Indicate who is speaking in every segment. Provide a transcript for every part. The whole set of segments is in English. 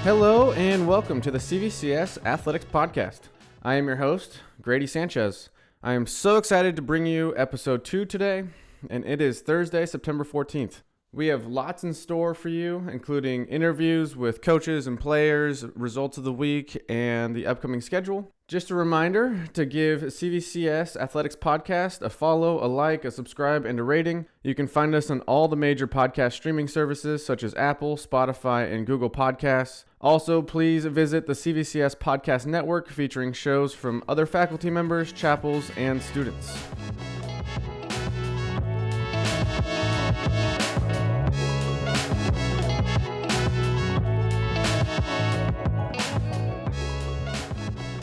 Speaker 1: Hello and welcome to the CVCS Athletics Podcast. I am your host, Grady Sanchez. I am so excited to bring you episode 2 today, and it is Thursday, September 14th. We have lots in store for you, including interviews with coaches and players, results of the week, and the upcoming schedule. Just a reminder to give CVCS Athletics Podcast a follow, a like, a subscribe, and a rating. You can find us on all the major podcast streaming services such as Apple, Spotify, and Google Podcasts. Also, please visit the CVCS Podcast Network featuring shows from other faculty members, chapels, and students.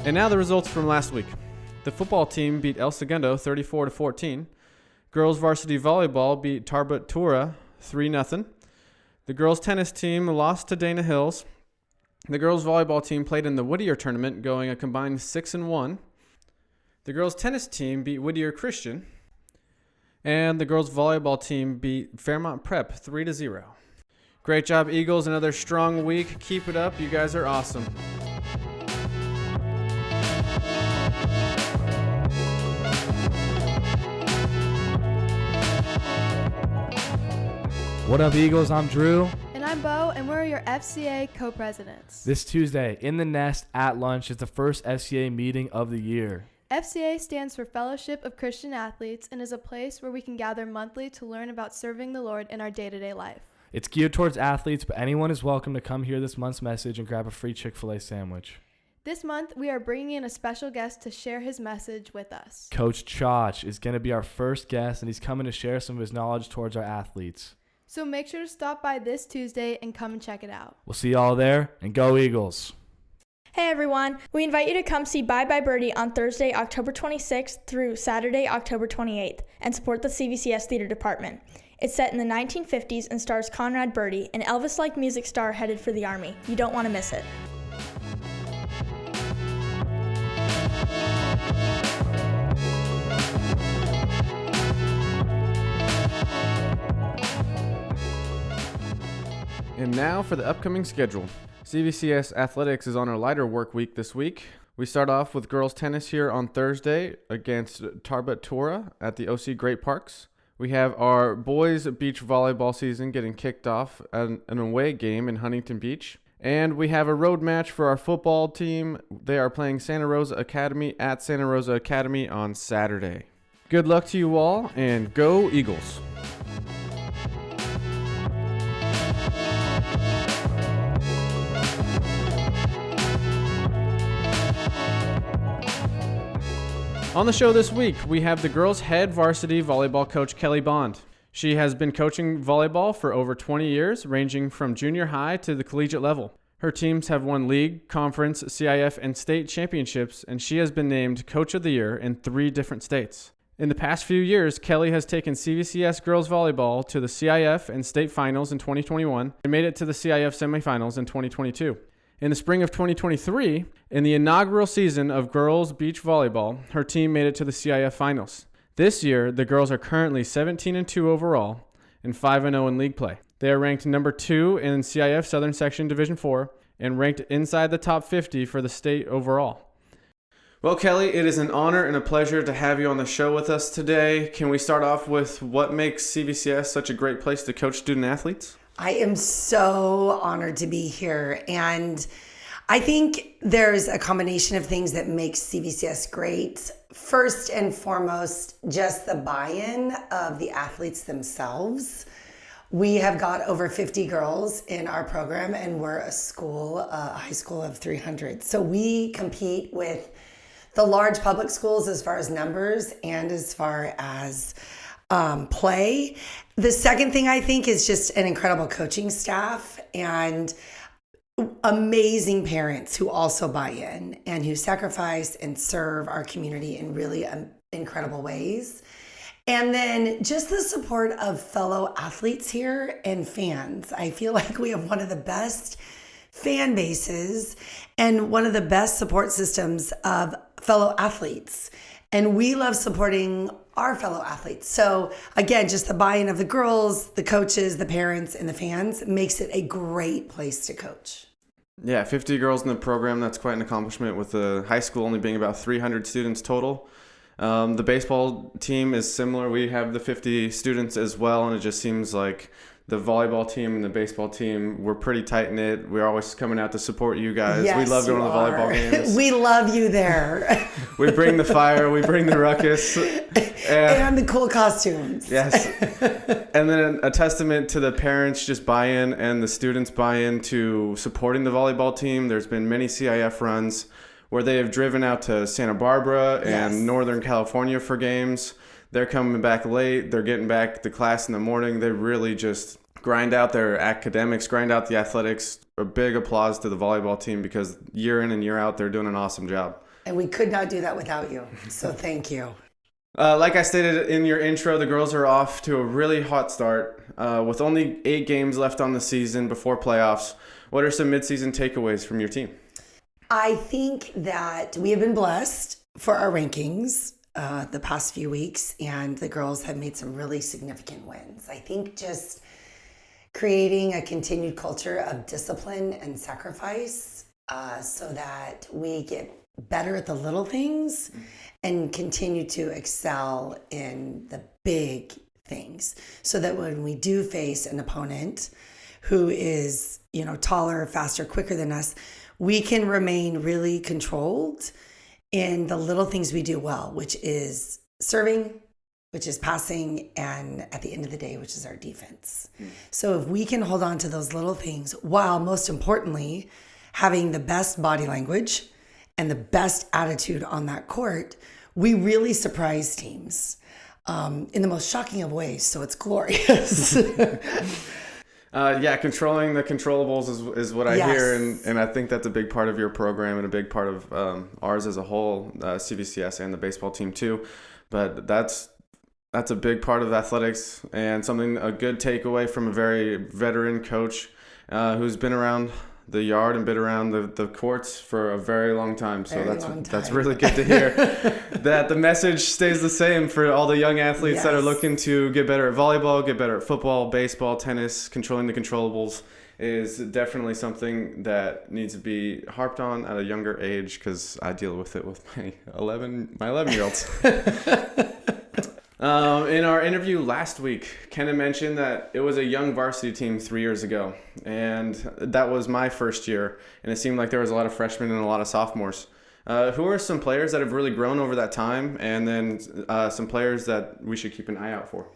Speaker 1: And now the results from last week. The football team beat El Segundo 34-14. Girls Varsity Volleyball beat Tarbut Tura 3-0. The girls tennis team lost to Dana Hills. The girls volleyball team played in the Whittier tournament, going a combined 6-1. The girls tennis team beat Whittier Christian. And the girls volleyball team beat Fairmont Prep 3-0. Great job, Eagles. Another strong week. Keep it up. You guys are awesome.
Speaker 2: What up, Eagles? I'm Drew.
Speaker 3: And I'm Bo, and we're your FCA co-presidents.
Speaker 2: This Tuesday, in the Nest at lunch, is the first FCA meeting of the year.
Speaker 3: FCA stands for Fellowship of Christian Athletes and is a place where we can gather monthly to learn about serving the Lord in our day-to-day life.
Speaker 2: It's geared towards athletes, but anyone is welcome to come hear this month's message and grab a free Chick-fil-A sandwich.
Speaker 3: This month, we are bringing in a special guest to share his message with us.
Speaker 2: Coach Chach is going to be our first guest, and he's coming to share some of his knowledge towards our athletes.
Speaker 3: So make sure to stop by this Tuesday and come and check it out.
Speaker 2: We'll see you all there, and go Eagles.
Speaker 4: Hey everyone, we invite you to come see Bye Bye Birdie on Thursday, October 26th through Saturday, October 28th, and support the CVCS Theater Department. It's set in the 1950s and stars Conrad Birdie, an Elvis-like music star headed for the Army. You don't want to miss it.
Speaker 1: And now for the upcoming schedule. CVCS Athletics is on a lighter work week this week. We start off with girls tennis here on Thursday against Tarbut Tura at the OC Great Parks. We have our boys beach volleyball season getting kicked off at an away game in Huntington Beach. And we have a road match for our football team. They are playing Santa Rosa Academy at Santa Rosa Academy on Saturday. Good luck to you all, and go Eagles! On the show this week, we have the girls' head varsity volleyball coach, Kelle Bond. She has been coaching volleyball for over 20 years, ranging from junior high to the collegiate level. Her teams have won league, conference, CIF, and state championships, and she has been named Coach of the Year in 3 different states. In the past few years, Kelle has taken CVCS girls volleyball to the CIF and state finals in 2021 and made it to the CIF semifinals in 2022. In the spring of 2023, in the inaugural season of girls beach volleyball, her team made it to the CIF finals. This year, the girls are currently 17-2 overall and 5-0 in league play. They are ranked number 2 in CIF Southern Section Division 4 and ranked inside the top 50 for the state overall. Well, Kelle, it is an honor and a pleasure to have you on the show with us today. Can we start off with what makes CVCS such a great place to coach student athletes?
Speaker 5: I am so honored to be here, and I think there's a combination of things that makes CVCS great. First and foremost, just the buy-in of the athletes themselves. We have got over 50 girls in our program, and we're a high school of 300. So we compete with the large public schools as far as numbers and as far as play. The second thing I think is just an incredible coaching staff and amazing parents who also buy in and who sacrifice and serve our community in really incredible ways. And then just the support of fellow athletes here and fans. I feel like we have one of the best fan bases and one of the best support systems of fellow athletes. And we love supporting our fellow athletes. So again, just the buy-in of the girls, the coaches, the parents, and the fans makes it a great place to coach.
Speaker 1: Yeah, 50 girls in the program. That's quite an accomplishment, with the high school only being about 300 students total. The baseball team is similar. We have the 50 students as well, and it just seems like the volleyball team and the baseball team, we're pretty tight-knit. We're always coming out to support you guys.
Speaker 5: Yes,
Speaker 1: we love going to the volleyball games.
Speaker 5: We love you there.
Speaker 1: We bring the fire. We bring the ruckus.
Speaker 5: And the cool costumes.
Speaker 1: Yes. And then a testament to the parents' just buy-in and the students' buy-in to supporting the volleyball team. There's been many CIF runs where they have driven out to Santa Barbara and Northern California for games. They're coming back late. They're getting back to class in the morning. They really just grind out their academics, grind out the athletics. A big applause to the volleyball team, because year in and year out, they're doing an awesome job.
Speaker 5: And we could not do that without you. So thank you.
Speaker 1: Like I stated in your intro, the girls are off to a really hot start. With only 8 games left on the season before playoffs, what are some midseason takeaways from your team?
Speaker 5: I think that we have been blessed for our rankings the past few weeks, and the girls have made some really significant wins. I think just creating a continued culture of discipline and sacrifice so that we get better at the little things and continue to excel in the big things, so that when we do face an opponent who is, taller, faster, quicker than us, we can remain really controlled in the little things we do well, which is serving, which is passing, and at the end of the day, which is our defense. So if we can hold on to those little things, while most importantly, having the best body language and the best attitude on that court, we really surprise teams in the most shocking of ways. So it's glorious.
Speaker 1: Controlling the controllables is what I hear, and I think that's a big part of your program and a big part of ours as a whole, CVCS and the baseball team too. But that's a big part of athletics, and a good takeaway from a very veteran coach who's been around the yard and been around the courts for a very long time. So that's really good to hear. That the message stays the same for all the young athletes that are looking to get better at volleyball, get better at football, baseball, tennis. Controlling the controllables is definitely something that needs to be harped on at a younger age, because I deal with it with my 11-year-olds. In our interview last week, Kenna mentioned that it was a young varsity team 3 years ago, and that was my first year, and it seemed like there was a lot of freshmen and a lot of sophomores. Who are some players that have really grown over that time, and then some players that we should keep an eye out for?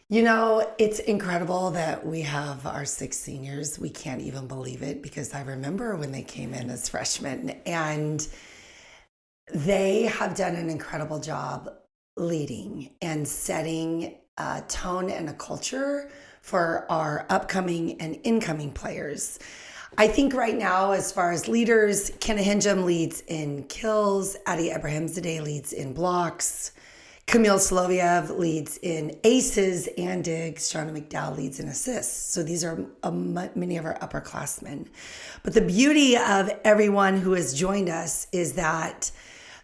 Speaker 5: It's incredible that we have our 6 seniors. We can't even believe it, because I remember when they came in as freshmen, and they have done an incredible job leading and setting a tone and a culture for our upcoming and incoming players. I think right now, as far as leaders, Kenna Hinjum leads in kills, Addie Abrahamzadeh leads in blocks, Camille Soloviev leads in aces and digs, Shauna McDowell leads in assists. So these are many of our upperclassmen. But the beauty of everyone who has joined us is that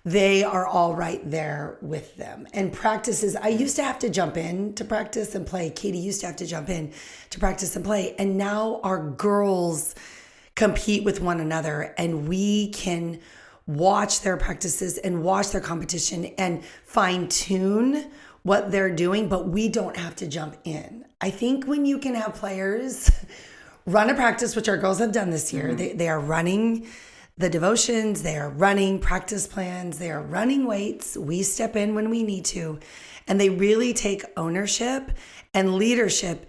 Speaker 5: they are all right there with them. And practices, I used to have to jump in to practice and play. Katie used to have to jump in to practice and play. And now our girls compete with one another, and we can watch their practices and watch their competition and fine tune what they're doing, but we don't have to jump in. I think when you can have players run a practice, which our girls have done this year, they are running the devotions, they are running practice plans, they are running weights. We step in when we need to, and they really take ownership and leadership.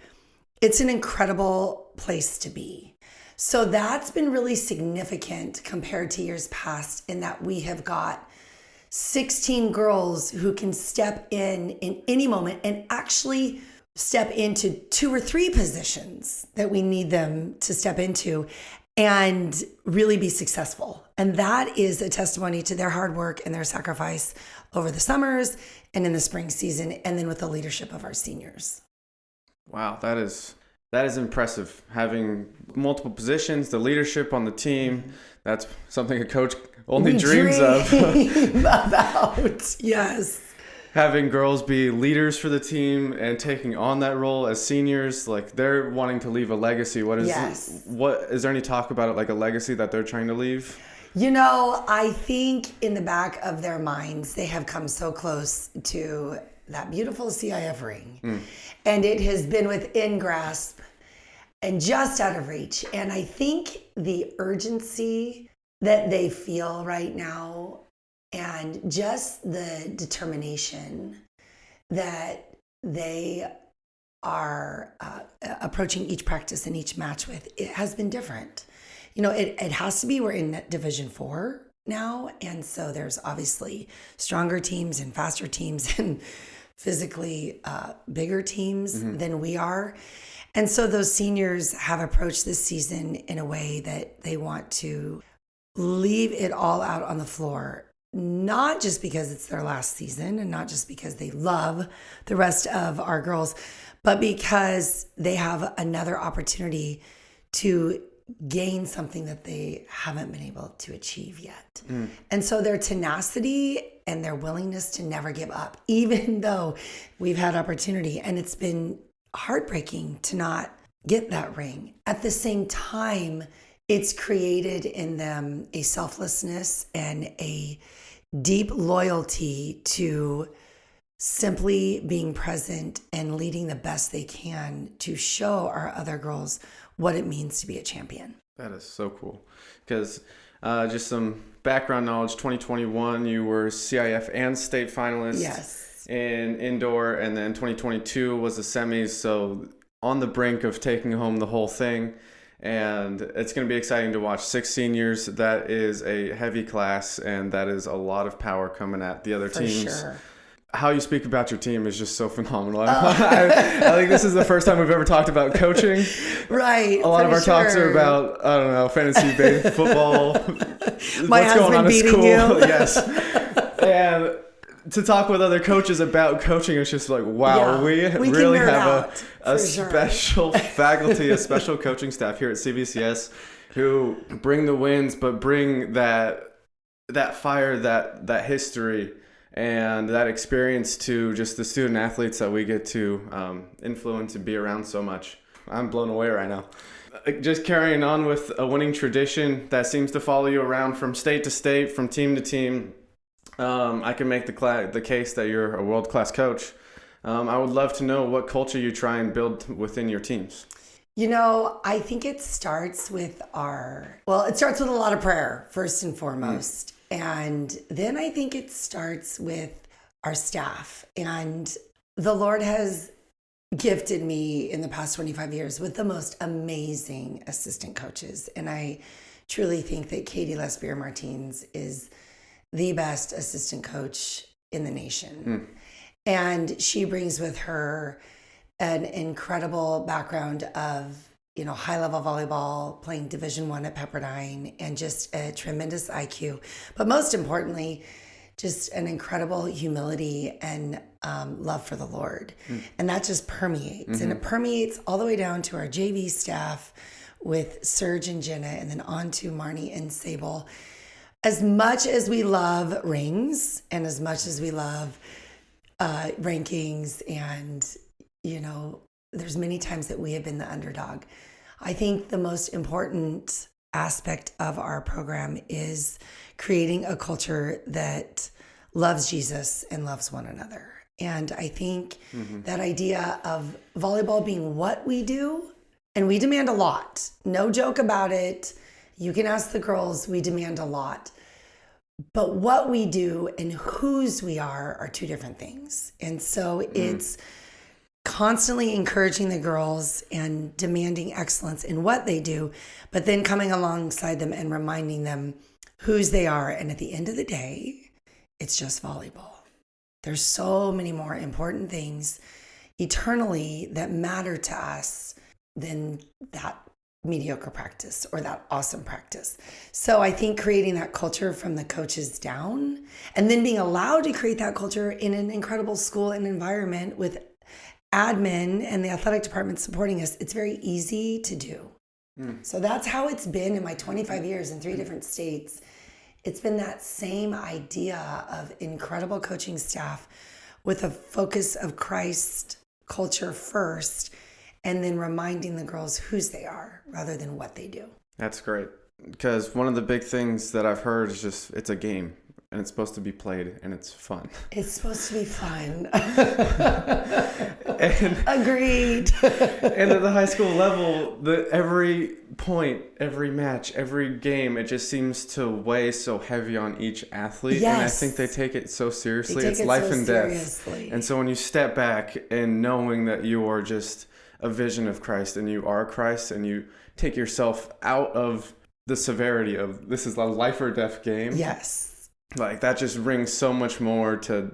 Speaker 5: It's an incredible place to be. So that's been really significant compared to years past, in that we have got 16 girls who can step in any moment and actually step into 2 or 3 positions that we need them to step into and really be successful. And that is a testimony to their hard work and their sacrifice over the summers and in the spring season, and then with the leadership of our seniors.
Speaker 1: Wow, that is impressive. Having multiple positions, the leadership on the team, that's something a coach only dreams of.
Speaker 5: About, yes.
Speaker 1: having girls be leaders for the team and taking on that role as seniors, like they're wanting to leave a legacy. What is there any talk about it, like a legacy that they're trying to leave?
Speaker 5: I think in the back of their minds, they have come so close to that beautiful CIF ring. And it has been within grasp and just out of reach. And I think the urgency that they feel right now and just the determination that they are approaching each practice and each match with, it has been different. It has to be, we're in Division 4 now. And so there's obviously stronger teams and faster teams and physically bigger teams than we are. And so those seniors have approached this season in a way that they want to leave it all out on the floor, not just because it's their last season and not just because they love the rest of our girls, but because they have another opportunity to gain something that they haven't been able to achieve yet. And so their tenacity and their willingness to never give up, even though we've had opportunity and it's been heartbreaking to not get that ring. At the same time, it's created in them a selflessness and a deep loyalty to simply being present and leading the best they can to show our other girls what it means to be a champion.
Speaker 1: That is so cool. Because just some background knowledge, 2021, you were CIF and state finalist.
Speaker 5: Yes.
Speaker 1: In indoor, and then 2022 was the semis, so on the brink of taking home the whole thing. And it's going to be exciting to watch 6 seniors. That is a heavy class, and that is a lot of power coming at the other teams.
Speaker 5: Sure.
Speaker 1: How you speak about your team is just so phenomenal. I think this is the first time we've ever talked about coaching.
Speaker 5: Right.
Speaker 1: A lot of our talks are about, I don't know, fantasy football.
Speaker 5: My
Speaker 1: what's
Speaker 5: husband
Speaker 1: going on at
Speaker 5: beating
Speaker 1: school.
Speaker 5: you.
Speaker 1: Yes. And to talk with other coaches about coaching, it's just like, wow, we really have a special faculty, a special coaching staff here at CVCS who bring the wins, but bring that fire, that history, and that experience to just the student athletes that we get to influence and be around so much. I'm blown away right now. Just carrying on with a winning tradition that seems to follow you around from state to state, from team to team. I can make the case that you're a world-class coach. I would love to know what culture you try and build within your teams.
Speaker 5: I think it starts with a lot of prayer, first and foremost. And then I think it starts with our staff. And the Lord has gifted me in the past 25 years with the most amazing assistant coaches. And I truly think that Katie Lesbier-Martins is the best assistant coach in the nation. And she brings with her an incredible background of, high-level volleyball, playing Division I at Pepperdine, and just a tremendous IQ. But most importantly, just an incredible humility and love for the Lord. And that just permeates. And it permeates all the way down to our JV staff with Serge and Jenna, and then on to Marnie and Sable. As much as we love rings and as much as we love rankings and, there's many times that we have been the underdog, I think the most important aspect of our program is creating a culture that loves Jesus and loves one another. And I think that idea of volleyball being what we do, and we demand a lot, no joke about it. You can ask the girls, we demand a lot. But what we do and whose we are 2 different things. And so it's constantly encouraging the girls and demanding excellence in what they do, but then coming alongside them and reminding them whose they are. And at the end of the day, it's just volleyball. There's so many more important things eternally that matter to us than that mediocre practice or that awesome practice. So I think creating that culture from the coaches down, and then being allowed to create that culture in an incredible school and environment with admin and the athletic department supporting us, it's very easy to do. So that's how it's been in my 25 years in 3 different states. It's been that same idea of incredible coaching staff with a focus of Christ culture first, and then reminding the girls whose they are rather than what they do.
Speaker 1: That's great. Because one of the big things that I've heard is just it's a game and it's supposed to be played and it's fun.
Speaker 5: It's supposed to be fun.
Speaker 1: And,
Speaker 5: agreed.
Speaker 1: And at the high school level, every point, every match, every game, it just seems to weigh so heavy on each athlete.
Speaker 5: Yes.
Speaker 1: And I think they take it so seriously.
Speaker 5: They take
Speaker 1: It's
Speaker 5: it
Speaker 1: life
Speaker 5: so
Speaker 1: and
Speaker 5: seriously.
Speaker 1: death. And so when you step back and knowing that you are just a vision of Christ and you are Christ and you take yourself out of the severity of this is a life or death game.
Speaker 5: Yes.
Speaker 1: Like that just brings so much more to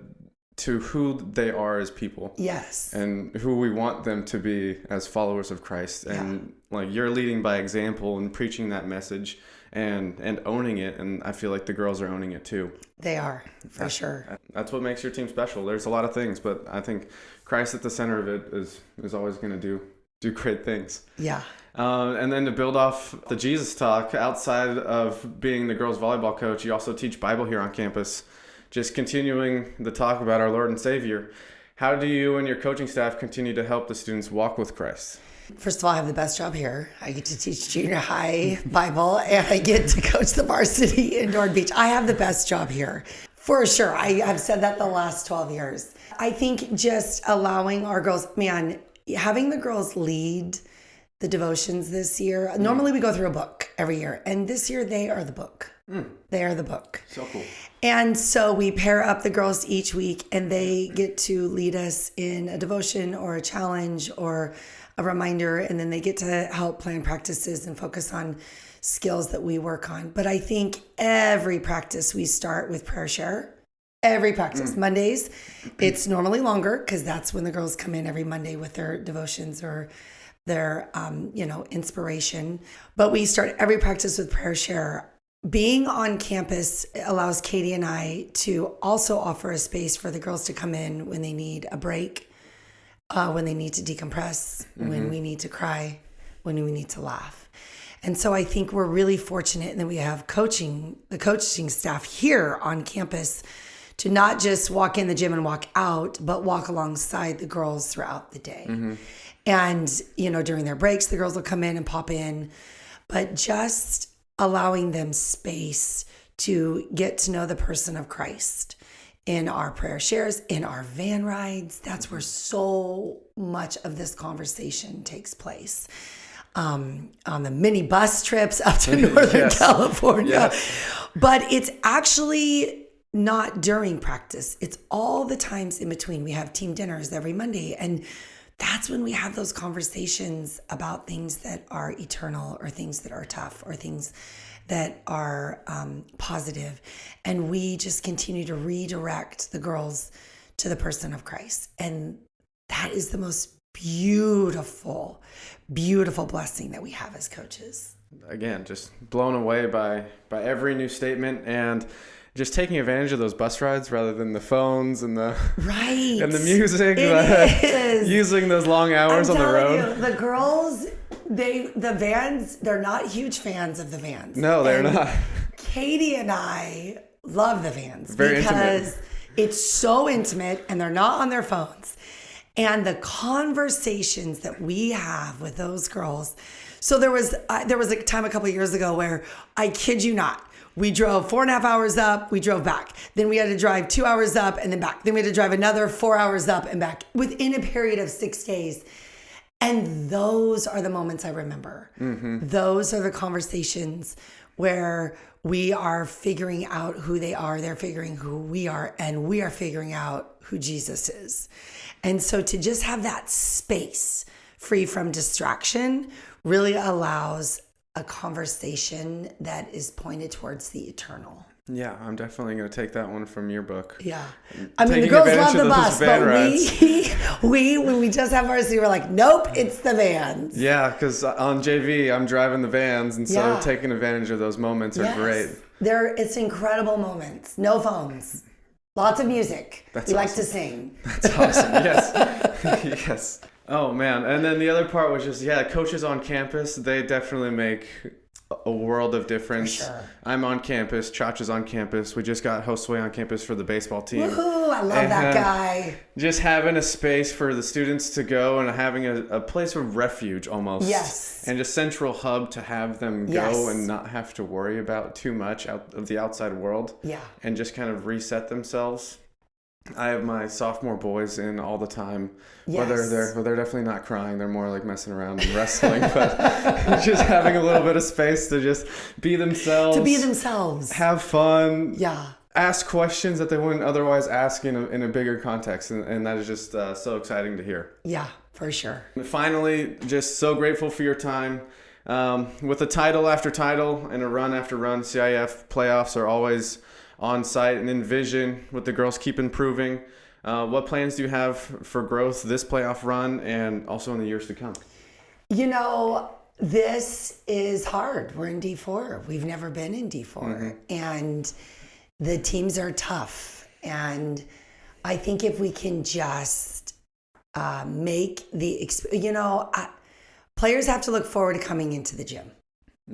Speaker 1: who they are as people.
Speaker 5: Yes.
Speaker 1: And who we want them to be as followers of Christ. And like you're leading by example and preaching that message and owning it. And I feel like the girls are owning it too.
Speaker 5: They are, for sure.
Speaker 1: That's what makes your team special. There's a lot of things, but I think Christ at the center of it is always going to do great things.
Speaker 5: Yeah.
Speaker 1: And then to build off the Jesus talk, outside of being the girls volleyball coach, you also teach Bible here on campus. Just continuing the talk about our Lord and Savior. How do you and your coaching staff continue to help the students walk with Christ?
Speaker 5: First of all, I have the best job here. I get to teach junior high Bible, and I get to coach the varsity in North Beach. I have the best job here, for sure. I've said that the last 12 years. I think just allowing our girls, having the girls lead the devotions this year. Normally we go through a book every year, and this year they are the book. They are the book.
Speaker 1: So cool.
Speaker 5: And so we pair up the girls each week, and they get to lead us in a devotion or a challenge or a reminder, and then they get to help plan practices and focus on skills that we work on. But I think every practice we start with prayer share. Every practice. Mondays, it's normally longer because that's when the girls come in every Monday with their devotions or their, inspiration. But we start every practice with prayer share. Being on campus allows Katie and I to also offer a space for the girls to come in when they need a break, when they need to decompress, when we need to cry, when we need to laugh. And so I think we're really fortunate that we have the coaching staff here on campus to not just walk in the gym and walk out, but walk alongside the girls throughout the day. And, during their breaks, the girls will come in and pop in, but just allowing them space to get to know the person of Christ in our prayer shares, in our van rides. That's where so much of this conversation takes place. On the mini bus trips up to Northern California. But it's actually not during practice. It's all the times in between. We have team dinners every Monday, and that's when we have those conversations about things that are eternal or things that are tough or things that are positive. And we just continue to redirect the girls to the person of Christ. And that is the most beautiful, beautiful blessing that we have as coaches.
Speaker 1: Again, just blown away by every new statement and just taking advantage of those bus rides rather than the phones and the and the music. Using those long hours on the road.
Speaker 5: The girls, the vans, they're not huge fans of the vans.
Speaker 1: No, they're not.
Speaker 5: Katie and I love the vans
Speaker 1: Very
Speaker 5: because
Speaker 1: intimate.
Speaker 5: It's so intimate and they're not on their phones. And the conversations that we have with those girls. So there was a time a couple of years ago where, I kid you not, we drove 4.5 hours up, we drove back. Then we had to drive 2 hours up and then back. Then we had to drive another 4 hours up and back within a period of 6 days. And those are the moments I remember. Those are the conversations where we are figuring out who they are, they're figuring who we are, and we are figuring out who Jesus is. And so to just have that space free from distraction really allows a conversation that is pointed towards the eternal.
Speaker 1: Yeah, I'm definitely going to take that one from your book.
Speaker 5: Yeah. I mean, the girls love the bus, but we when we just have varsity, we're like, nope, it's the vans.
Speaker 1: Yeah, because on JV, I'm driving the vans, and so taking advantage of those moments are great.
Speaker 5: It's incredible moments. No phones. Lots of music.
Speaker 1: That's
Speaker 5: we
Speaker 1: awesome.
Speaker 5: like to sing.
Speaker 1: That's awesome. Yes. Yes. Oh, man. And then the other part was just, coaches on campus, they definitely make a world of difference.
Speaker 5: For sure.
Speaker 1: I'm on campus. Chach is on campus. We just got Josue on campus for the baseball team.
Speaker 5: Woohoo! I love that guy.
Speaker 1: Just having a space for the students to go and having a place of refuge almost.
Speaker 5: Yes.
Speaker 1: And a central hub to have them go and not have to worry about too much out of the outside world.
Speaker 5: Yeah.
Speaker 1: And just kind of reset themselves. I have my sophomore boys in all the time.
Speaker 5: Yes.
Speaker 1: They're definitely not crying. They're more like messing around and wrestling, but just having a little bit of space to just be themselves.
Speaker 5: To be themselves.
Speaker 1: Have fun.
Speaker 5: Yeah.
Speaker 1: Ask questions that they wouldn't otherwise ask in a bigger context. And that is just so exciting to hear.
Speaker 5: Yeah, for sure.
Speaker 1: And finally, just so grateful for your time. With a title after title and a run after run, CIF playoffs are always on site and in vision with the girls keep improving. What plans do you have for growth this playoff run and also in the years to come?
Speaker 5: You know, this is hard. We're in D4. We've never been in D4. And the teams are tough. And I think if we can just make players have to look forward to coming into the gym.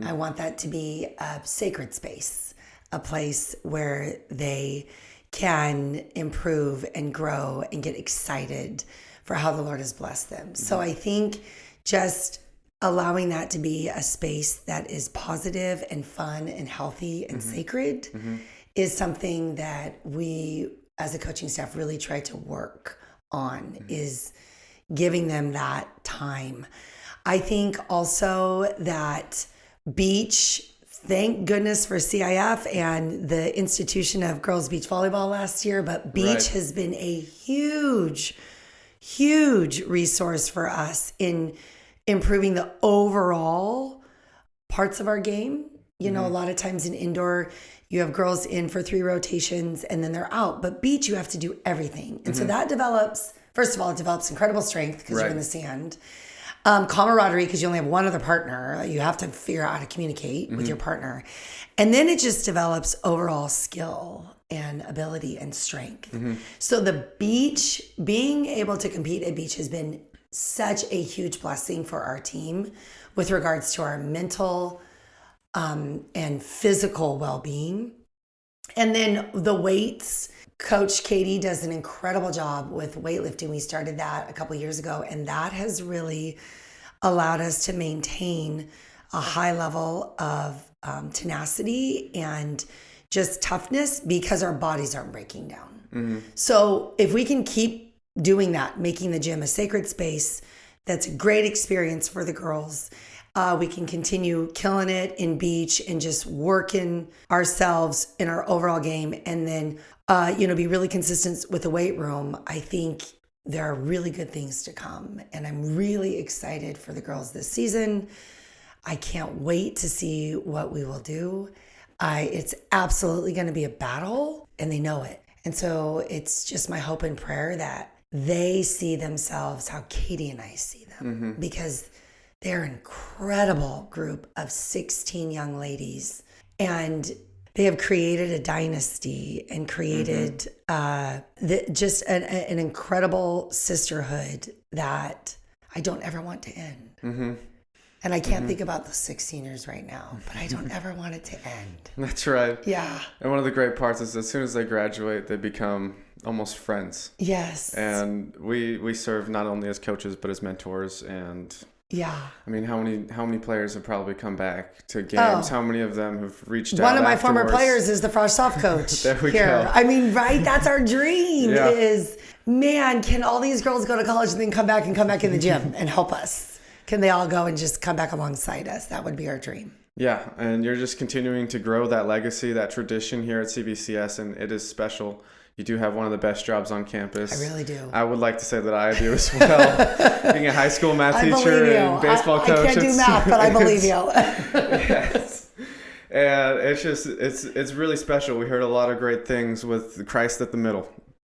Speaker 5: I want that to be a sacred space, a place where they can improve and grow and get excited for how the Lord has blessed them. So I think just allowing that to be a space that is positive and fun and healthy and sacred is something that we as a coaching staff really try to work on, is giving them that time. I think also that beach, thank goodness for CIF and the institution of girls beach volleyball last year, but beach has been a huge resource for us in improving the overall parts of our game. You know, a lot of times in indoor, you have girls in for 3 rotations and then they're out. But beach, you have to do everything. And so that develops, first of all, it develops incredible strength because you're in the sand. Camaraderie, because you only have one other partner. You have to figure out how to communicate with your partner. And then it just develops overall skill and ability and strength. So the beach, being able to compete at beach has been such a huge blessing for our team with regards to our mental and physical well-being. And then the weights, Coach Katie does an incredible job with weightlifting. We started that a couple years ago, and that has really allowed us to maintain a high level of tenacity and just toughness because our bodies aren't breaking down. So if we can keep doing that, making the gym a sacred space, that's a great experience for the girls. We can continue killing it in beach and just working ourselves in our overall game, and then be really consistent with the weight room. I think there are really good things to come, and I'm really excited for the girls this season. I can't wait to see what we will do. It's absolutely going to be a battle, and they know it. And so it's just my hope and prayer that they see themselves how Katie and I see them, because they're an incredible group of 16 young ladies, and they have created a dynasty and created just an incredible sisterhood that I don't ever want to end. And I can't think about the 16ers right now, but I don't ever want it to end.
Speaker 1: That's right.
Speaker 5: Yeah.
Speaker 1: And one of the great parts is as soon as they graduate, they become almost friends.
Speaker 5: Yes.
Speaker 1: And we serve not only as coaches, but as mentors. And
Speaker 5: yeah.
Speaker 1: I mean, how many players have probably come back to games? How many of them have reached out?
Speaker 5: One of my
Speaker 1: afterwards?
Speaker 5: former players is the Frosh soft coach.
Speaker 1: There we
Speaker 5: here.
Speaker 1: go.
Speaker 5: I mean, right? That's our dream is, man, can all these girls go to college and then come back in the gym and help us? Can they all go and just come back alongside us? That would be our dream.
Speaker 1: Yeah, and you're just continuing to grow that legacy, that tradition here at CVCS, and it is special. You do have one of the best jobs on campus.
Speaker 5: I really do.
Speaker 1: I would like to say that I do as well. Being a high school math teacher and baseball coach.
Speaker 5: I can't do math, but I believe you.
Speaker 1: Yes. And it's really special. We heard a lot of great things with Christ at the middle.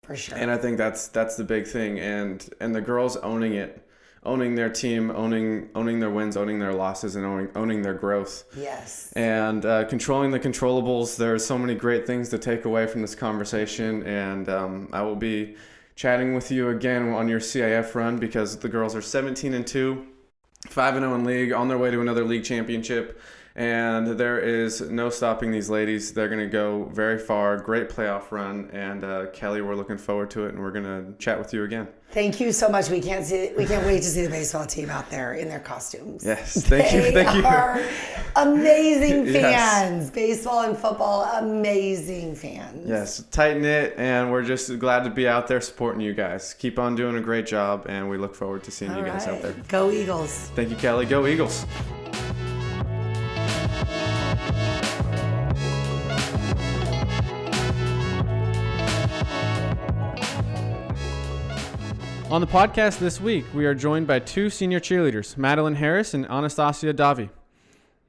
Speaker 5: For sure.
Speaker 1: And I think that's the big thing. And the girls owning it. Owning their team, owning their wins, owning their losses, and owning their growth.
Speaker 5: Yes.
Speaker 1: And controlling the controllables. There are so many great things to take away from this conversation. And I will be chatting with you again on your CIF run, because the girls are 17-2, 5-0 in league, on their way to another league championship. And there is no stopping these ladies. They're going to go very far. Great playoff run. And Kelly, we're looking forward to it, and we're going to chat with you again.
Speaker 5: Thank you so much. We can't wait to see the baseball team out there in their costumes.
Speaker 1: Yes, thank you.
Speaker 5: They are amazing fans.
Speaker 1: Yes.
Speaker 5: Baseball and football, amazing fans.
Speaker 1: Yes, tight knit, and we're just glad to be out there supporting you guys. Keep on doing a great job, and we look forward to seeing you guys out there.
Speaker 5: Go Eagles.
Speaker 1: Thank you, Kelly. Go Eagles. On the podcast this week, we are joined by two senior cheerleaders, Madlyn Harris and Anastasia Davi.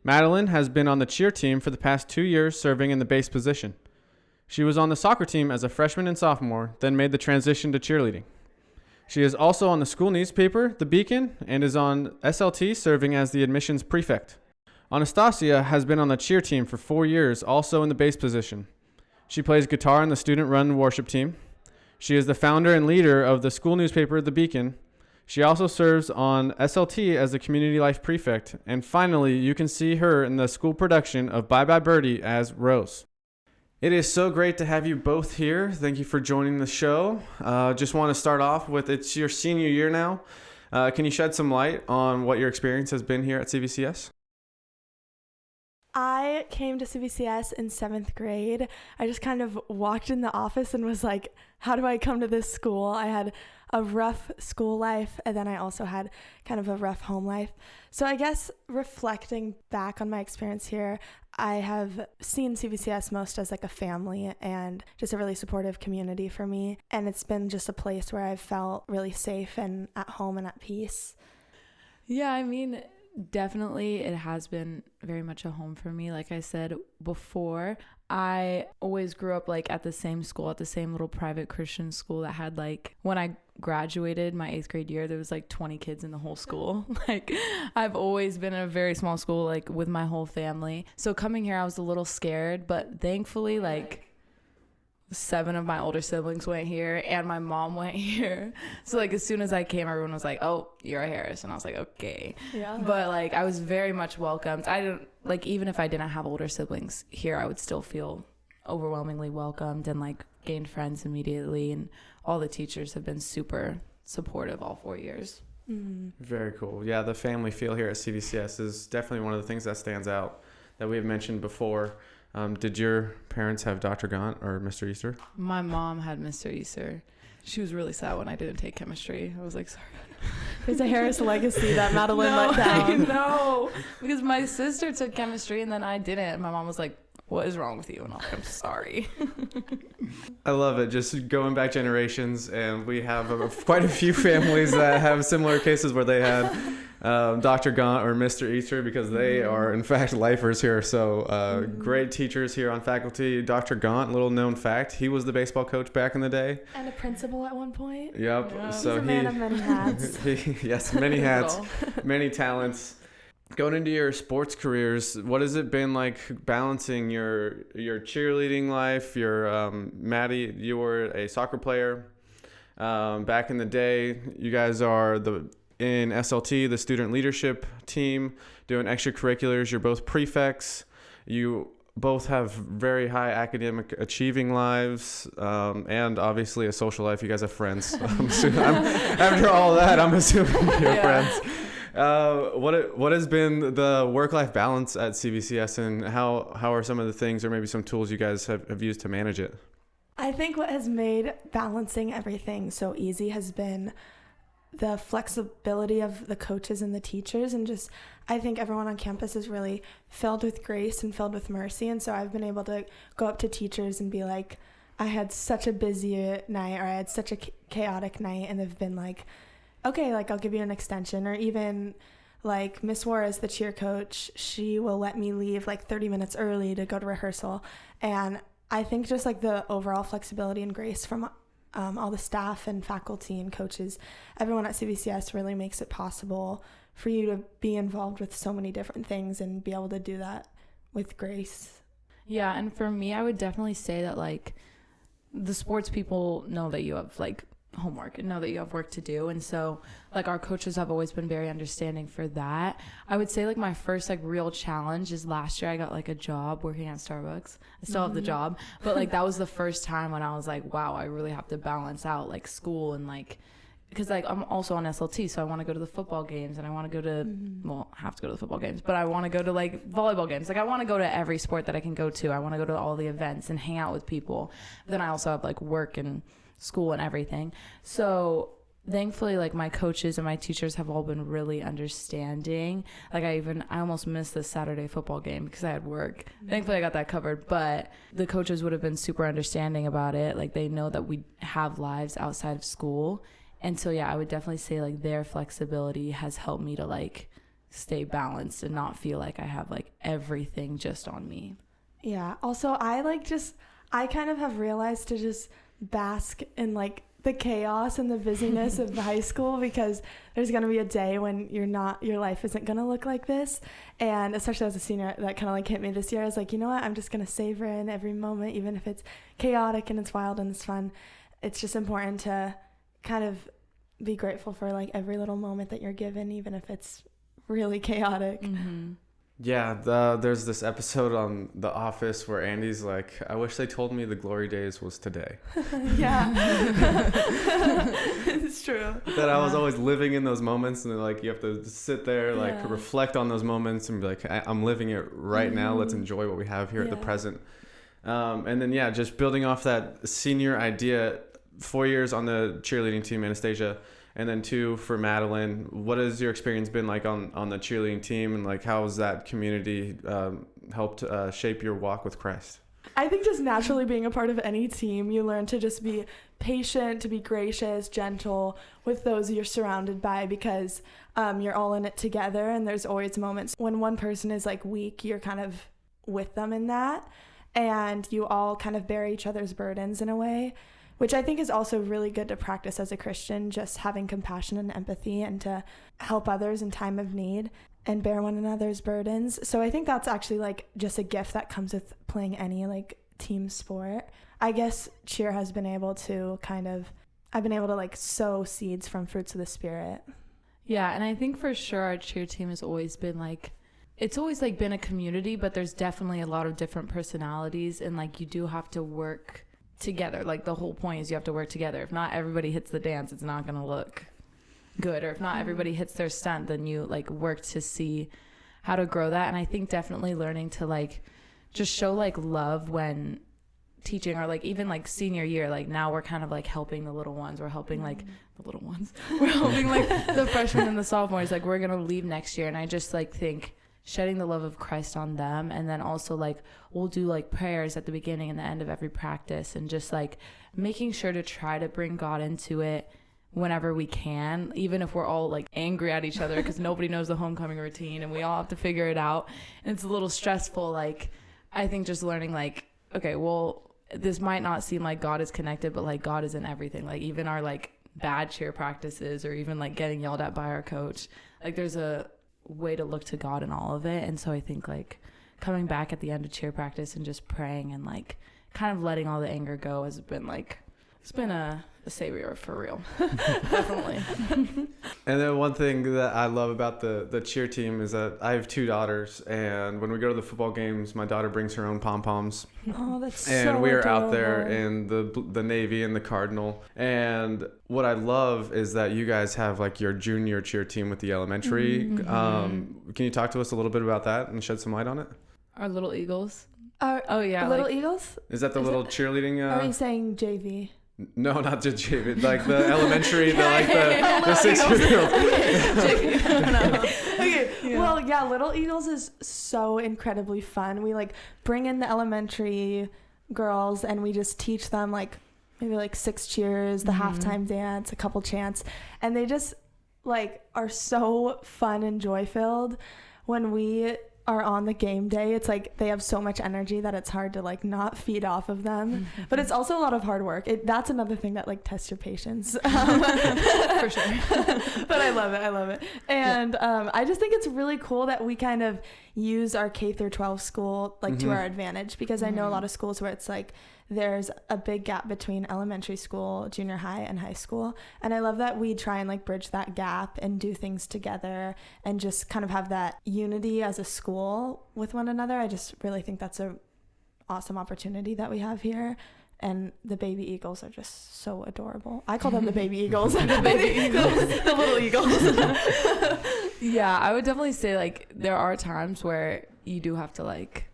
Speaker 1: Madlyn has been on the cheer team for the past 2 years, serving in the base position. She was on the soccer team as a freshman and sophomore, then made the transition to cheerleading. She is also on the school newspaper, The Beacon, and is on SLT, serving as the admissions prefect. Anastasia has been on the cheer team for 4 years, also in the base position. She plays guitar in the student-run worship team. She is the founder and leader of the school newspaper, The Beacon. She also serves on SLT as the community life prefect. And finally, you can see her in the school production of Bye Bye Birdie as Rose. It is so great to have you both here. Thank you for joining the show. Just want to start off with, it's your senior year now. Can you shed some light on what your experience has been here at CVCS?
Speaker 6: I came to CVCS in 7th grade. I just kind of walked in the office and was like, how do I come to this school? I had a rough school life, and then I also had kind of a rough home life. So I guess reflecting back on my experience here, I have seen CVCS most as like a family and just a really supportive community for me. And it's been just a place where I've felt really safe and at home and at peace.
Speaker 7: Yeah, I mean, definitely it has been very much a home for me. Like I said before, I always grew up like at the same school, at the same little private Christian school that had like, when I graduated my 8th grade year, there was like 20 kids in the whole school. Like I've always been in a very small school, like with my whole family. So coming here, I was a little scared, but thankfully like 7 of my older siblings went here and my mom went here. So like as soon as I came, everyone was like, oh, you're a Harris. And I was like, okay.
Speaker 6: Yeah.
Speaker 7: But like I was very much welcomed. I didn't like, even if I didn't have older siblings here, I would still feel overwhelmingly welcomed and like gained friends immediately. And all the teachers have been super supportive all 4 years.
Speaker 6: Mm-hmm.
Speaker 1: Very cool. Yeah, the family feel here at CVCS is definitely one of the things that stands out that we've mentioned before. Did your parents have Dr. Gaunt or Mr. Easter?
Speaker 7: My mom had Mr. Easter. She was really sad when I didn't take chemistry. I was like, sorry.
Speaker 6: There's a Harris legacy that Madlyn let down.
Speaker 7: No, because my sister took chemistry and then I didn't. And my mom was like, what is wrong with you? And I was like, I'm sorry.
Speaker 1: I love it. Just going back generations, and we have quite a few families that have similar cases where they had Dr. Gaunt or Mr. Easter, because they are, in fact, lifers here. So great teachers here on faculty. Dr. Gaunt, little known fact, he was the baseball coach back in the day.
Speaker 6: And a principal at one point.
Speaker 1: Yep.
Speaker 7: Yeah.
Speaker 1: So
Speaker 6: He's a man of many hats.
Speaker 1: Yes, many hats, many talents. Going into your sports careers, what has it been like balancing your cheerleading life? Maddie, you were a soccer player back in the day. You guys are in SLT, the student leadership team, doing extracurriculars. You're both prefects. You both have very high academic achieving lives, and obviously a social life. You guys have friends. After all that, I'm assuming you're friends. What has been the work-life balance at CVCS, and how are some of the things or maybe some tools you guys have used to manage it?
Speaker 6: I think what has made balancing everything so easy has been the flexibility of the coaches and the teachers, and just I think everyone on campus is really filled with grace and filled with mercy. And so I've been able to go up to teachers and be like, I had such a busy night, or I had such a chaotic night, and they've been like, okay, like I'll give you an extension. Or even like Miss Juarez, the cheer coach, she will let me leave like 30 minutes early to go to rehearsal. And I think just like the overall flexibility and grace from all the staff and faculty and coaches, everyone at CVCS really makes it possible for you to be involved with so many different things and be able to do that with grace.
Speaker 7: Yeah, and for me, I would definitely say that like the sports people know that you have like homework and know that you have work to do. And so like our coaches have always been very understanding for that. I would say like my first like real challenge is last year I got like a job working at Starbucks. I still have the job, but like that was the first time when I was like, wow, I really have to balance out like school and like, because like I'm also on SLT, so I want to go to the football games and I want to go to well, I have to go to the football games, but I want to go to like volleyball games. Like I want to go to every sport that I can go to. I want to go to all the events and hang out with people. But then I also have like work and school and everything. So thankfully like my coaches and my teachers have all been really understanding. Like I almost missed the Saturday football game because I had work. Thankfully I got that covered, but the coaches would have been super understanding about it. Like they know that we have lives outside of school. And so yeah, I would definitely say like their flexibility has helped me to like stay balanced and not feel like I have like everything just on me.
Speaker 6: Yeah. Also, I kind of have realized to just bask in like the chaos and the busyness of high school, because there's going to be a day when your life isn't going to look like this. And especially as a senior, that kind of like hit me this year. I was like, you know what? I'm just going to savor in every moment, even if it's chaotic and it's wild and it's fun. It's just important to kind of be grateful for like every little moment that you're given, even if it's really chaotic.
Speaker 7: Mm-hmm.
Speaker 1: Yeah, there's this episode on The Office where Andy's like, I wish they told me the glory days was today.
Speaker 6: Yeah. It's true.
Speaker 1: That I was always living in those moments, and then like you have to sit there, like reflect on those moments and be like, I'm living it right now. Let's enjoy what we have here at the present. And then, just building off that senior idea, 4 years on the cheerleading team, Anastasia, and then 2 for Madlyn. What has your experience been like on the cheerleading team, and like how has that community helped shape your walk with Christ?
Speaker 6: I think just naturally being a part of any team, you learn to just be patient, to be gracious, gentle with those you're surrounded by, because you're all in it together, and there's always moments when one person is like weak, you're kind of with them in that, and you all kind of bear each other's burdens in a way, which I think is also really good to practice as a Christian, just having compassion and empathy and to help others in time of need and bear one another's burdens. So I think that's actually like just a gift that comes with playing any like team sport. I guess cheer has been able to I've been able to like sow seeds from fruits of the Spirit.
Speaker 7: Yeah, and I think for sure our cheer team has always been like, it's always like been a community, but there's definitely a lot of different personalities, and like you do have to work together. Like the whole point is you have to work together. If not everybody hits the dance, it's not going to look good. Or if not everybody hits their stunt, then you like work to see how to grow that. And I think definitely learning to like just show like love when teaching, or like even like senior year, like now we're kind of like helping the little ones. We're helping like the little ones. We're helping like the freshmen and the sophomores. Like we're going to leave next year. And I just like think shedding the love of Christ on them. And then also like we'll do like prayers at the beginning and the end of every practice, and just like making sure to try to bring God into it whenever we can, even if we're all like angry at each other because nobody knows the homecoming routine and we all have to figure it out. And it's a little stressful. Like I think just learning like, okay, well, this might not seem like God is connected, but like God is in everything. Like even our like bad cheer practices, or even like getting yelled at by our coach, like there's a way to look to God in all of it. And so I think like coming back at the end of cheer practice and just praying and like kind of letting all the anger go has been like, it's been a savior for real. Definitely.
Speaker 1: And then one thing that I love about the cheer team is that I have 2 daughters, and when we go to the football games, my daughter brings her own pom-poms.
Speaker 6: Oh, that's
Speaker 1: and
Speaker 6: so
Speaker 1: we are
Speaker 6: adorable.
Speaker 1: out there in the Navy and the Cardinal. And what I love is that you guys have like your junior cheer team with the elementary.
Speaker 6: Mm-hmm.
Speaker 1: Can you talk to us a little bit about that and shed some light on it?
Speaker 7: Our little Eagles.
Speaker 6: Oh
Speaker 7: yeah,
Speaker 6: Little
Speaker 7: like,
Speaker 6: Eagles?
Speaker 1: Is that the little cheerleading?
Speaker 6: Are you saying JV?
Speaker 1: No, not just JV. Like the elementary, the 6-year-old.
Speaker 6: Okay. Yeah. Well, yeah, Little Eagles is so incredibly fun. We like bring in the elementary girls and we just teach them like maybe like 6 cheers, the halftime dance, a couple chants, and they just like are so fun and joy filled. When we are on the game day, it's like they have so much energy that it's hard to like not feed off of them. But it's also a lot of hard work. That's another thing that like tests your patience. For sure. But I love it. And I just think it's really cool that we kind of use our K through 12 school like to our advantage, because I know a lot of schools where it's like there's a big gap between elementary school, junior high, and high school. And I love that we try and like bridge that gap and do things together and just kind of have that unity as a school with one another. I just really think that's a awesome opportunity that we have here. And the baby eagles are just so adorable. I call them the baby eagles. The baby eagles. The little eagles.
Speaker 7: Yeah, I would definitely say like there are times where you do have to like,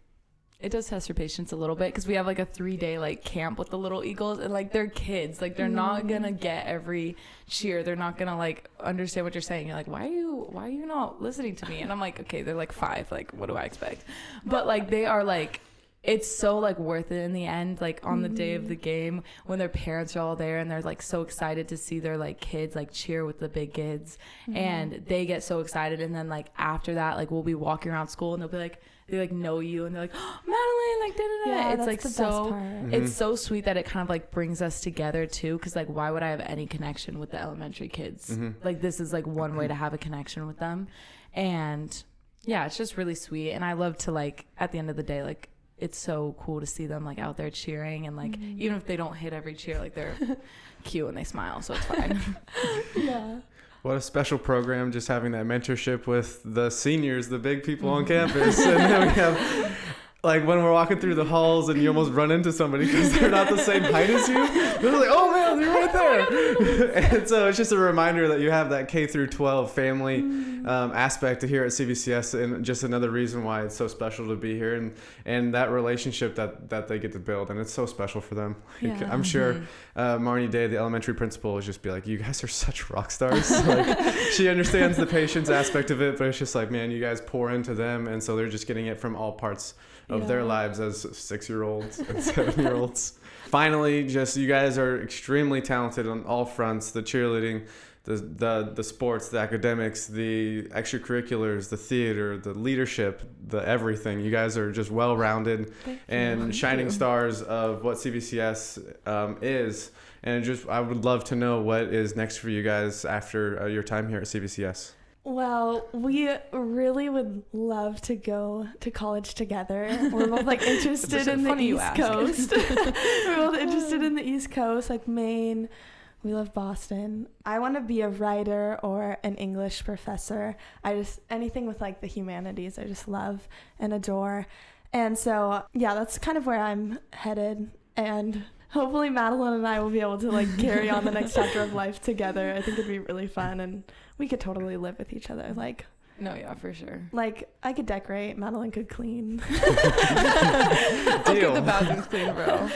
Speaker 7: it does test your patience a little bit, because we have like a 3-day like camp with the little eagles, and like they're kids, like they're not gonna get every cheer, they're not gonna like understand what you're saying. You're like, why are you not listening to me? And I'm like, okay, they're like 5, like what do I expect? But like they are like, it's so like worth it in the end, like on the day of the game when their parents are all there and they're like so excited to see their like kids like cheer with the big kids, and they get so excited. And then like after that, like we'll be walking around school and they'll be like, they like know you and they're like, oh, Madlyn, like da-da-da.
Speaker 6: Yeah,
Speaker 7: it's like
Speaker 6: the
Speaker 7: so
Speaker 6: best part.
Speaker 7: it's so sweet that it kind of like brings us together too, because like why would I have any connection with the elementary kids? Like this is like one way to have a connection with them. And yeah, it's just really sweet. And I love to like at the end of the day, like it's so cool to see them like out there cheering, and like even if they don't hit every cheer, like they're cute and they smile, so it's fine.
Speaker 6: Yeah.
Speaker 1: What a special program, just having that mentorship with the seniors, the big people on campus. And then we have, like, when we're walking through the halls and you almost run into somebody because they're not the same height as you. They're like, oh, man, you're right there. And so it's just a reminder that you have that K through 12 family aspect here at CVCS, and just another reason why it's so special to be here, and that relationship that they get to build. And it's so special for them. Like, I'm sure Marnie Day, the elementary principal, is just be like, you guys are such rock stars. Like, she understands the patience aspect of it, but it's just like, man, you guys pour into them. And so they're just getting it from all parts of their lives as 6-year-olds and 7-year-olds. Finally, just you guys are extremely talented on all fronts: the cheerleading, the sports, the academics, the extracurriculars, the theater, the leadership, the everything. You guys are just well-rounded and shining stars of what CVCS is. And just I would love to know what is next for you guys after your time here at CVCS.
Speaker 6: Well, we really would love to go to college together. We're both like interested in the East Coast. We're both interested in the East Coast, like Maine. We love Boston. I want to be a writer or an English professor. Anything with like the humanities, I just love and adore. And so, yeah, that's kind of where I'm headed. And hopefully Madlyn and I will be able to like carry on the next chapter of life together. I think it'd be really fun, and we could totally live with each other. Like,
Speaker 7: No, yeah, for sure.
Speaker 6: like I could decorate, Madlyn could clean.
Speaker 7: I'll get the bathrooms clean, bro.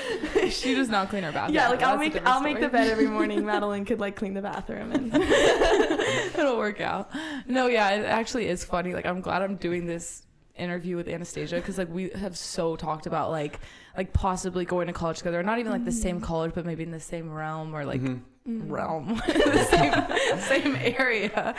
Speaker 7: She does not clean her bathroom.
Speaker 6: Yeah, like
Speaker 7: That's
Speaker 6: I'll make the bed every morning. Madlyn could like clean the bathroom, and
Speaker 7: it'll work out. No, yeah, it actually is funny. Like I'm glad I'm doing this interview with Anastasia, because like we have so talked about like possibly going to college together, not even like the same college, but maybe in the same realm, or like realm the same area.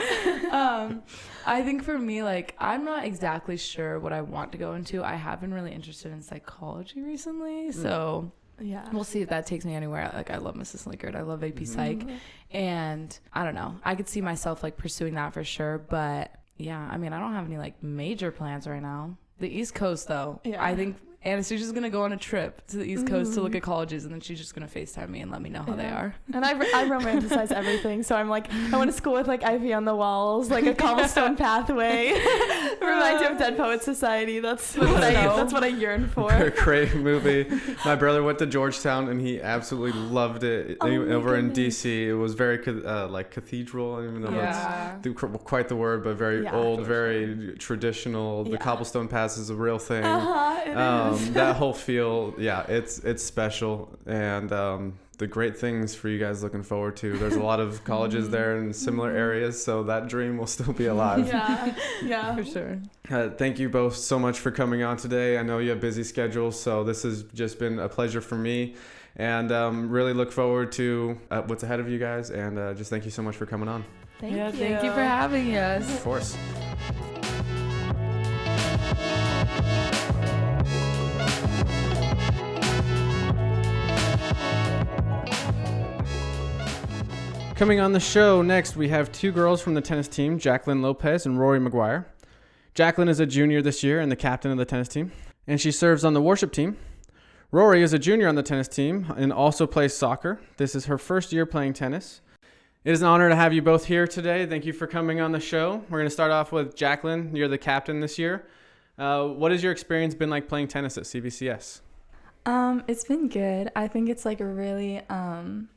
Speaker 7: I think for me, like I'm not exactly sure what I want to go into. I have been really interested in psychology recently, so
Speaker 6: yeah,
Speaker 7: we'll see if that takes me anywhere. Like I love Mrs. Linkard, I love AP Psych, and I don't know, I could see myself like pursuing that for sure. But yeah, I mean, I don't have any like major plans right now. The East Coast though, I think Anastasia's gonna go on a trip to the East Coast to look at colleges, and then she's just gonna FaceTime me and let me know how they are.
Speaker 6: And I romanticize everything, so I'm like, I went to school with like ivy on the walls, like a cobblestone pathway. Reminds you of Dead Poets Society. That's what I yearn for.
Speaker 1: Great movie. My brother went to Georgetown and he absolutely loved it. Over in DC, it was very like cathedral. I don't even know if that's quite the word, but very old, very traditional. The cobblestone path is a real thing. It is. That whole feel, it's special, and the great things for you guys looking forward to. There's a lot of colleges there in similar areas, so that dream will still be alive.
Speaker 6: Yeah,
Speaker 7: for sure.
Speaker 1: Thank you both so much for coming on today. I know you have busy schedules, so this has just been a pleasure for me, and really look forward to what's ahead of you guys, and just thank you so much for coming on.
Speaker 7: Thank you for having us.
Speaker 1: Of course. Coming on the show next, we have two girls from the tennis team, Jacyln Lopez and Rory Maguire. Jacyln is a junior this year and the captain of the tennis team, and she serves on the worship team. Rory is a junior on the tennis team and also plays soccer. This is her first year playing tennis. It is an honor to have you both here today. Thank you for coming on the show. We're going to start off with Jacyln. You're the captain this year. What has your experience been like playing tennis at CVCS?
Speaker 8: It's been good. I think it's like a really kind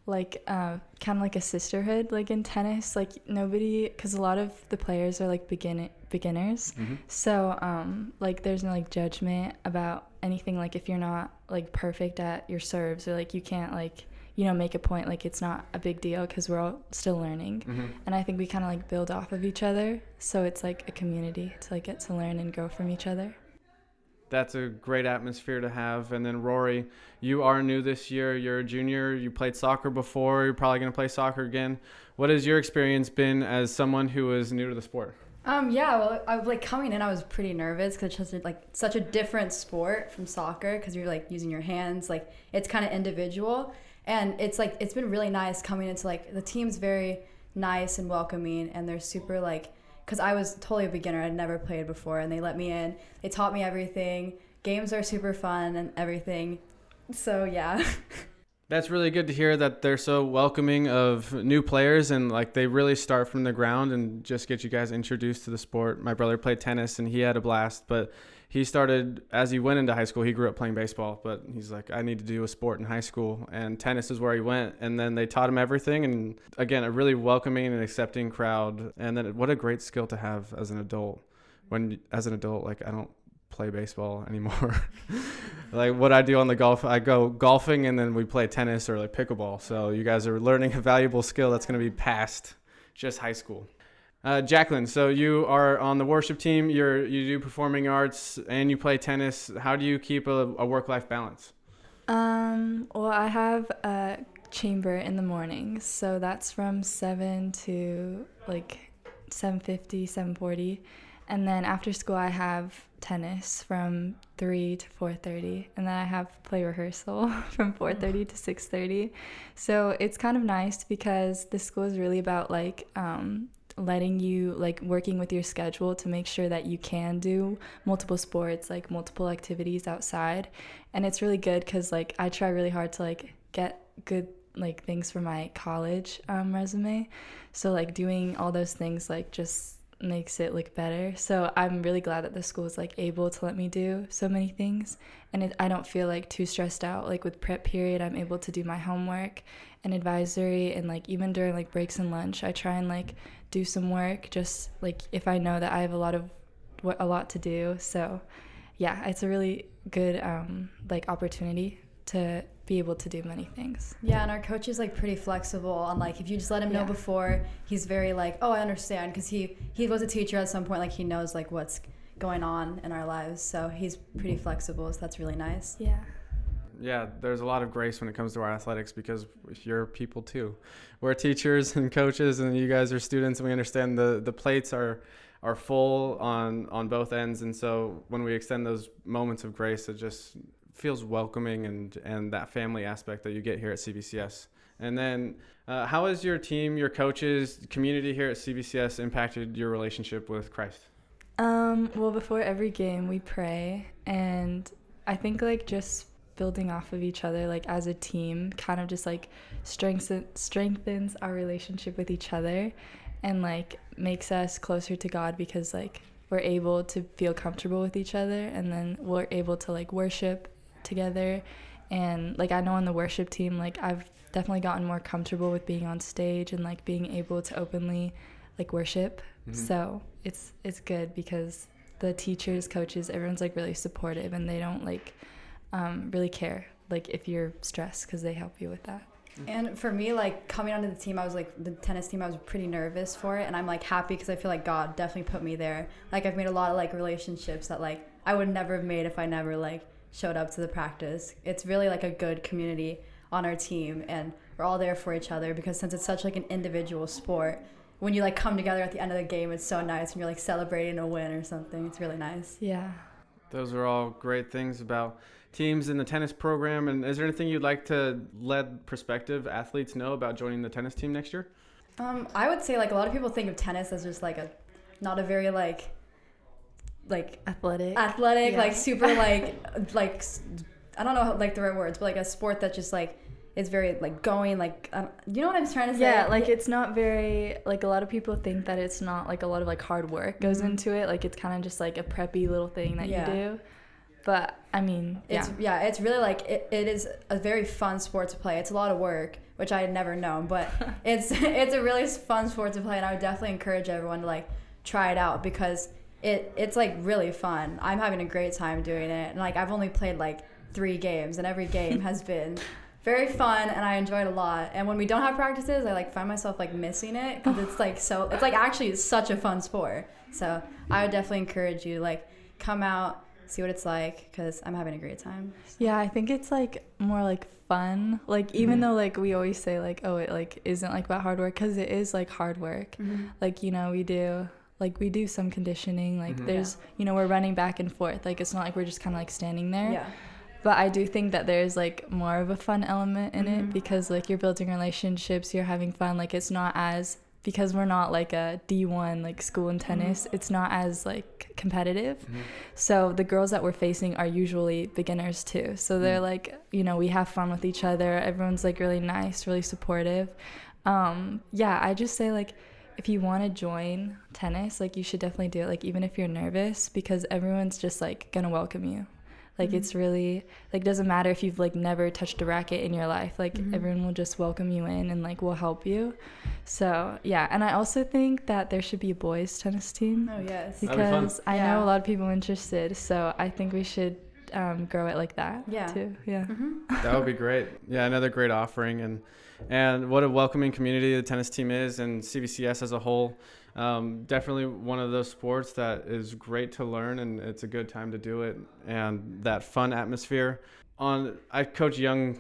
Speaker 8: of like a sisterhood like in tennis. Like nobody, because a lot of the players are like beginners.
Speaker 1: Mm-hmm.
Speaker 8: So like there's no like judgment about anything. Like if you're not like perfect at your serves or like you can't like make a point, like it's not a big deal because we're all still learning.
Speaker 1: Mm-hmm.
Speaker 8: And I think we kind of like build off of each other, so it's like a community to like get to learn and grow from each other.
Speaker 1: That's a great atmosphere to have. And then Rory, you are new this year. You're a junior. You played soccer before. You're probably going to play soccer again. What has your experience been as someone who is new to the sport?
Speaker 9: Well, I was like coming in, I was pretty nervous because it's just like such a different sport from soccer because you're like using your hands, like it's kind of individual. And it's like, it's been really nice coming into like, the team's very nice and welcoming, and they're super like, because I was totally a beginner, I'd never played before, and they let me in, they taught me everything, games are super fun and everything, so yeah.
Speaker 1: That's really good to hear that they're so welcoming of new players, and like they really start from the ground and just get you guys introduced to the sport. My brother played tennis and he had a blast, but he started, as he went into high school, he grew up playing baseball, but he's like, I need to do a sport in high school, and tennis is where he went. And then they taught him everything, and again, a really welcoming and accepting crowd. And then what a great skill to have as an adult. As an adult, like I don't play baseball anymore. Like what I do on the golf, I go golfing and then we play tennis or like pickleball. So you guys are learning a valuable skill that's going to be past just high school. Jacyln, so you are on the worship team, you do performing arts, and you play tennis. How do you keep a work-life balance?
Speaker 8: Well, I have a chamber in the mornings, so that's from 7 to like 7:50, 7:40. And then after school, I have tennis from 3 to 4:30, and then I have play rehearsal from 4:30 to 6:30. So it's kind of nice because the school is really about like letting you like working with your schedule to make sure that you can do multiple sports, like multiple activities outside. And it's really good because like I try really hard to like get good like things for my college resume, so like doing all those things like just makes it look better. So I'm really glad that the school is like able to let me do so many things, and I don't feel like too stressed out. Like with prep period, I'm able to do my homework and advisory, and like even during like breaks and lunch, I try and like do some work just like if I know that I have a lot to do. So yeah, it's a really good like opportunity to be able to do many things.
Speaker 9: Yeah, and our coach is like pretty flexible, and like if you just let him know before, he's very like, oh, I understand, because he was a teacher at some point, like he knows like what's going on in our lives, so he's pretty flexible, so that's really nice.
Speaker 1: Yeah, there's a lot of grace when it comes to our athletics because you're people too. We're teachers and coaches, and you guys are students, and we understand the plates are full on both ends, and so when we extend those moments of grace, it just feels welcoming and that family aspect that you get here at CVCS. And then how has your team, your coaches, community here at CVCS impacted your relationship with Christ?
Speaker 8: Well, before every game we pray, and I think like just building off of each other like as a team kind of just like strengthens our relationship with each other and like makes us closer to God, because like we're able to feel comfortable with each other, and then we're able to like worship together. And like I know on the worship team, like I've definitely gotten more comfortable with being on stage and like being able to openly like worship. So it's good because the teachers, coaches, everyone's like really supportive, and they don't like really care like if you're stressed, because they help you with that.
Speaker 9: And for me, like coming onto the team, I was like the tennis team, I was pretty nervous for it, and I'm like happy because I feel like God definitely put me there. Like I've made a lot of like relationships that like I would never have made if I never like showed up to the practice. It's really like a good community on our team, and we're all there for each other, because since it's such like an individual sport, when you like come together at the end of the game, it's so nice when you're like celebrating a win or something. It's really nice.
Speaker 8: Yeah.
Speaker 1: Those are all great things about teams in the tennis program. And is there anything you'd like to let prospective athletes know about joining the tennis team next year?
Speaker 9: I would say like a lot of people think of tennis as just like not a very like
Speaker 8: athletic,
Speaker 9: yeah. Like super like I don't know like the right words, but like a sport that just like it's very like going like you know what I'm trying to say?
Speaker 8: Yeah, like it's not very like a lot of people think that it's not like a lot of like hard work goes into it. Like it's kind of just like a preppy little thing that you do. But I mean,
Speaker 9: it's really like it is a very fun sport to play. It's a lot of work, which I had never known, but it's a really fun sport to play, and I would definitely encourage everyone to like try it out because it's like really fun. I'm having a great time doing it, and like I've only played like 3 games, and every game has been very fun, and I enjoyed a lot. And when we don't have practices, I like find myself like missing it because it's like actually such a fun sport. So I would definitely encourage you to like come out, see what it's like, because I'm having a great time.
Speaker 8: Yeah, I think it's like more like fun. Like even though like we always say like, oh, it like isn't like about hard work, because it is like hard work. Like, you know, we do some conditioning. Like there's, you know, we're running back and forth. Like it's not like we're just kind of like standing there. Yeah. But I do think that there's like more of a fun element in it because like you're building relationships, you're having fun. Like it's not as, because we're not like a D1 like school in tennis, it's not as like competitive. So the girls that we're facing are usually beginners too. So they're like, you know, we have fun with each other. Everyone's like really nice, really supportive. Yeah, I just say like, if you want to join tennis, like you should definitely do it. Like even if you're nervous, because everyone's just like gonna welcome you. Like it's really like doesn't matter if you've like never touched a racket in your life, like everyone will just welcome you in and like will help you. So yeah, and I also think that there should be a boys tennis team.
Speaker 9: Oh yes,
Speaker 8: because I know a lot of people interested, so I think we should grow it like that too. Yeah.
Speaker 1: That would be great. Yeah, another great offering, and what a welcoming community the tennis team is, and CVCS as a whole. Definitely one of those sports that is great to learn, and it's a good time to do it, and that fun atmosphere. I coach young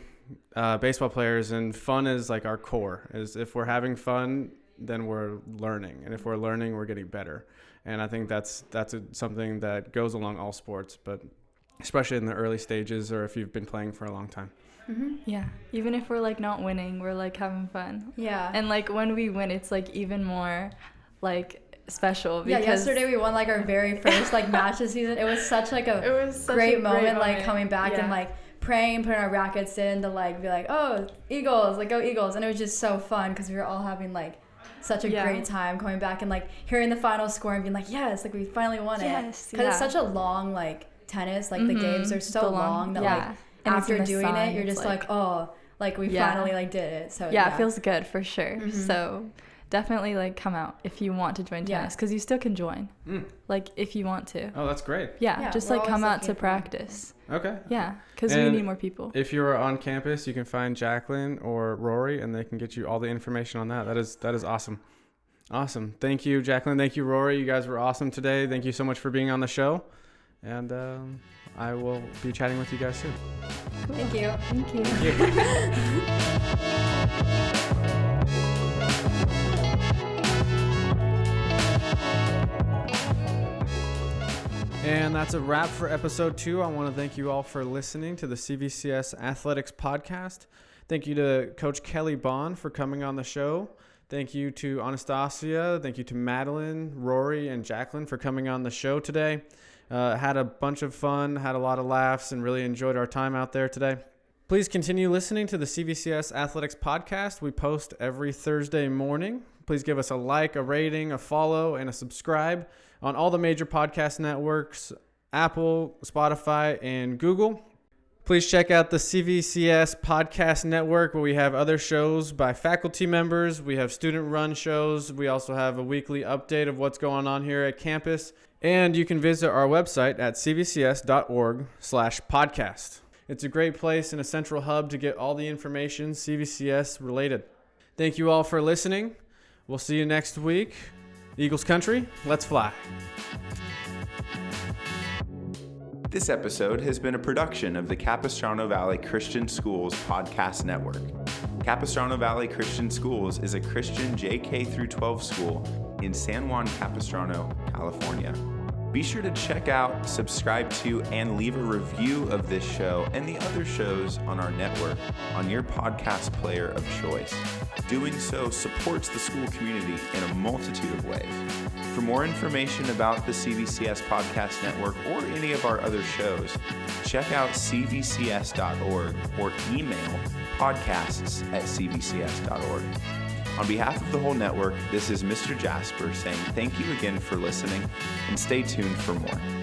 Speaker 1: baseball players, and fun is like our core. Is if we're having fun, then we're learning, and if we're learning, we're getting better. And I think that's something that goes along all sports, but especially in the early stages or if you've been playing for a long time.
Speaker 8: Yeah, even if we're like not winning, we're like having fun. Yeah, and like when we win, it's like even more like special. Because
Speaker 9: yesterday we won like our very first like match this season. It was such like a great moment, like coming back and like praying, putting our rackets in to like be like, oh, Eagles, like go Eagles. And it was just so fun because we were all having like such a great time coming back and like hearing the final score and being like, yes, like we finally won it. Because it's such a long like tennis, like the games are so long that like and after doing it, you're just like, oh, like we finally like did it. So
Speaker 8: it feels good for sure. So definitely like come out if you want to join tennis, because you still can join like if you want to.
Speaker 1: Oh, that's great.
Speaker 8: Just like come out to practice.
Speaker 1: Okay.
Speaker 8: Yeah, because we need more people.
Speaker 1: If you're on campus, you can find Jacyln or Rory, and they can get you all the information on that. That is awesome. Thank you, Jacyln. Thank you, Rory. You guys were awesome today. Thank you so much for being on the show, and I will be chatting with you guys soon.
Speaker 9: Cool. Thank you.
Speaker 8: Thank you.
Speaker 1: And that's a wrap for episode 2. I want to thank you all for listening to the CVCS Athletics Podcast. Thank you to Coach Kelle Bond for coming on the show. Thank you to Anastasia. Thank you to Madlyn, Rory, and Jacyln for coming on the show today. Had a bunch of fun, had a lot of laughs, and really enjoyed our time out there today. Please continue listening to the CVCS Athletics Podcast. We post every Thursday morning. Please give us a like, a rating, a follow, and a subscribe on all the major podcast networks, Apple, Spotify, and Google. Please check out the CVCS Podcast Network, where we have other shows by faculty members. We have student-run shows. We also have a weekly update of what's going on here at campus. And you can visit our website at cvcs.org/podcast. It's a great place and a central hub to get all the information CVCS related. Thank you all for listening. We'll see you next week. Eagles Country, let's fly.
Speaker 10: This episode has been a production of the Capistrano Valley Christian Schools Podcast Network. Capistrano Valley Christian Schools is a Christian JK through 12 school in San Juan Capistrano, California. Be sure to check out, subscribe to, and leave a review of this show and the other shows on our network on your podcast player of choice. Doing so supports the school community in a multitude of ways. For more information about the CVCS Podcast Network or any of our other shows, check out cvcs.org or email podcasts@cvcs.org. On behalf of the whole network, this is Mr. Jasper saying thank you again for listening and stay tuned for more.